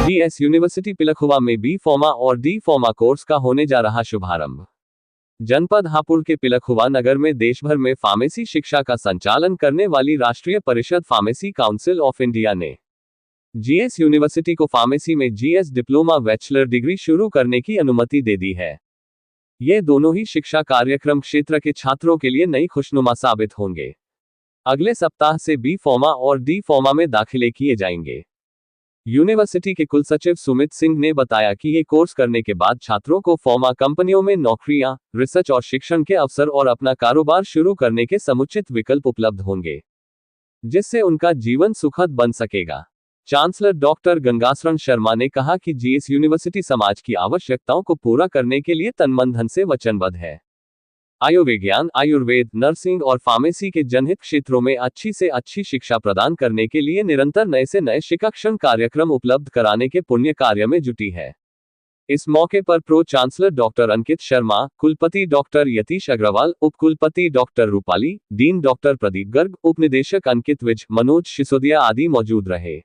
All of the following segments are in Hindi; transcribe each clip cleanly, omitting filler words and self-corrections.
जीएस यूनिवर्सिटी पिलखुवा में बी फार्मा और डी फार्मा कोर्स का होने जा रहा शुभारंभ। जनपद हापुड़ के पिलखुवा नगर में देश भर में फार्मेसी शिक्षा का संचालन करने वाली राष्ट्रीय परिषद फार्मेसी काउंसिल ऑफ इंडिया ने जीएस यूनिवर्सिटी को फार्मेसी में जीएस डिप्लोमा बैचलर डिग्री शुरू करने की अनुमति दे दी है। ये दोनों ही शिक्षा कार्यक्रम क्षेत्र के छात्रों के लिए नई खुशनुमा साबित होंगे। अगले सप्ताह से बी फार्मा और डी फार्मा में दाखिले किए जाएंगे। यूनिवर्सिटी के कुलसचिव सुमित सिंह ने बताया कि ये कोर्स करने के बाद छात्रों को फार्मा कंपनियों में नौकरियां, रिसर्च और शिक्षण के अवसर और अपना कारोबार शुरू करने के समुचित विकल्प उपलब्ध होंगे, जिससे उनका जीवन सुखद बन सकेगा। चांसलर डॉक्टर गंगाशरण शर्मा ने कहा कि जीएस यूनिवर्सिटी समाज की आवश्यकताओं को पूरा करने के लिए तन-मन धन से वचनबद्ध है। आयुर्विज्ञान, आयुर्वेद, नर्सिंग और फार्मेसी के जनहित क्षेत्रों में अच्छी से अच्छी शिक्षा प्रदान करने के लिए निरंतर नए से नए शिक्षण कार्यक्रम उपलब्ध कराने के पुण्य कार्य में जुटी है। इस मौके पर pro chancellor doctor Ankit Sharma, कुलपति डॉक्टर यतीश अग्रवाल, उप कुलपति doctor Rupali, dean doctor Pradeep Garg, उपनिदेशक अंकित विज, मनोज सिसोदिया आदि मौजूद रहे।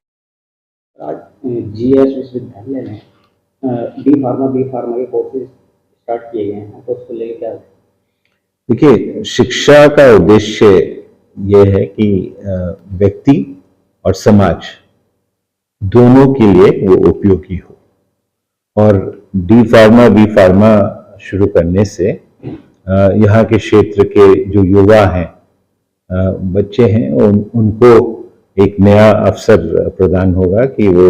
जीएस विश्वविद्यालय में डी फार्मा बी फार्मा के कोर्सेज स्टार्ट किए गए हैं, तो उसको लेकर क्या? देखिए, शिक्षा का उद्देश्य ये है कि व्यक्ति और समाज दोनों के लिए वो उपयोगी हो। और डी फार्मा बी फार्मा शुरू करने से यहाँ के क्षेत्र के जो युवा हैं, बच्चे हैं, उनको एक नया अवसर प्रदान होगा कि वो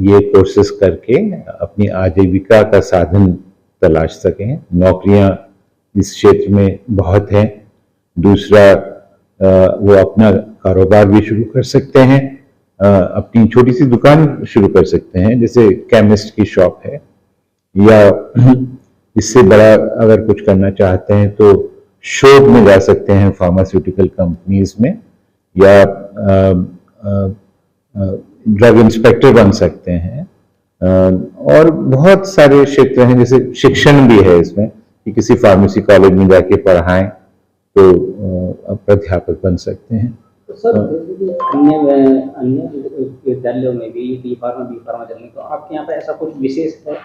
ये कोर्सेज करके अपनी आजीविका का साधन तलाश सकें। नौकरियां इस क्षेत्र में बहुत हैं। दूसरा, वो अपना कारोबार भी शुरू कर सकते हैं, अपनी छोटी सी दुकान शुरू कर सकते हैं, जैसे केमिस्ट की शॉप है, या इससे बड़ा अगर कुछ करना चाहते हैं तो शोध में जा सकते हैं फार्मास्यूटिकल कंपनीज में, या ड्रग इंस्पेक्टर बन सकते हैं। और बहुत सारे क्षेत्र हैं, जैसे शिक्षण भी है इसमें कि किसी फार्मेसी कॉलेज में जाके पढ़ाएं तो प्राध्यापक बन सकते हैं। तो सर, अन्य विद्यालयों में भी डी फार्मा बी फार्मा चलने, तो आपके यहाँ पे ऐसा कुछ विशेष है?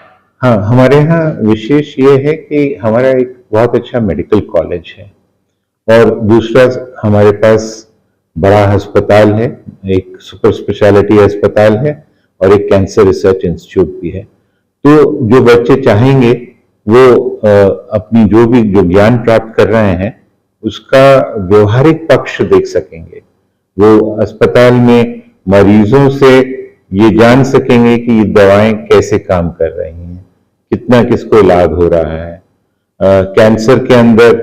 हाँ, हमारे यहाँ विशेष ये है कि हमारा एक बहुत अच्छा मेडिकल कॉलेज है, और दूसरा हमारे पास बड़ा अस्पताल है, एक सुपर स्पेशलिटी अस्पताल है, और एक कैंसर रिसर्च इंस्टीट्यूट भी है। तो जो बच्चे चाहेंगे वो अपनी जो ज्ञान प्राप्त कर रहे हैं उसका व्यवहारिक पक्ष देख सकेंगे। वो अस्पताल में मरीजों से ये जान सकेंगे कि ये दवाएं कैसे काम कर रही हैं, कितना किसको लाभ हो रहा है। कैंसर के अंदर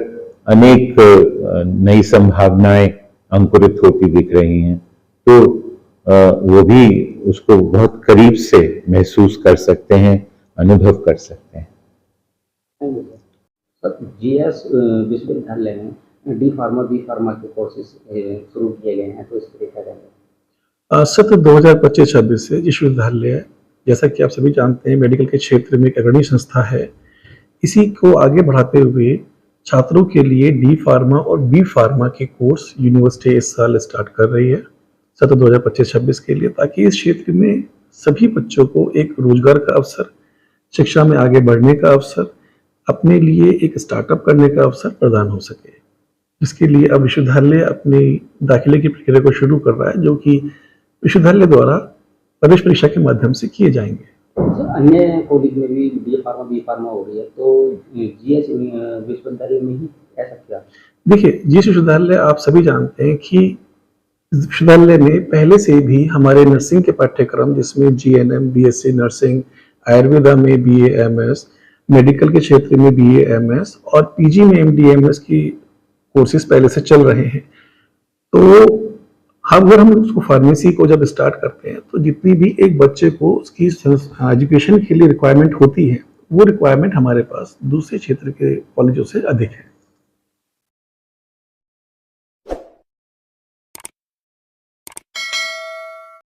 अनेक नई संभावनाएं अंकुरित होती दिख रही हैं, तो वो भी उसको बहुत करीब से महसूस कर सकते हैं, अनुभव कर सकते हैं। जीएस विश्वविद्यालय में डी फार्मा बी फार्मा के कोर्सेज शुरू किए गए हैं, तो इसको देखा जाएगा। सत्र 2025-26 से विश्वविद्यालय, जैसा कि आप सभी जानते हैं, मेडिकल के क्षेत्र में एक अग्रणी संस्था है। इसी को आगे बढ़ाते हुए छात्रों के लिए डी फार्मा और बी फार्मा के कोर्स यूनिवर्सिटी इस साल स्टार्ट कर रही है सत्र 2025-26 के लिए, ताकि इस क्षेत्र में सभी बच्चों को एक रोजगार का अवसर, शिक्षा में आगे बढ़ने का अवसर, अपने लिए एक स्टार्टअप करने का अवसर प्रदान हो सके। जिसके लिए अब विश्वविद्यालय अपनी दाखिले की प्रक्रिया को शुरू कर रहा है, जो कि विश्वविद्यालय द्वारा प्रवेश परीक्षा के माध्यम से किए जाएंगे। अन्य कॉलेज में भी डी फार्मा बी फार्मा हो रही है, तो जीएस विश्वविद्यालय में ही ऐसा क्या? देखिए, जीएस विश्वविद्यालय आप सभी जानते हैं कि विश्वविद्यालय में पहले से भी हमारे नर्सिंग के पाठ्यक्रम, जिसमें जीएनएम, बीएससी नर्सिंग, आयुर्वेदा में बीए एमएस, मेडिकल के क्षेत्र में बीए एमएस और पीजी में एमडी एमएस की कोर्सेज पहले से चल रहे हैं। तो अगर हम उसको फार्मेसी को जब स्टार्ट करते हैं, तो जितनी भी एक बच्चे को उसकी एजुकेशन के लिए रिक्वायरमेंट होती है, वो रिक्वायरमेंट हमारे पास दूसरे क्षेत्र के कॉलेजों से अधिक है।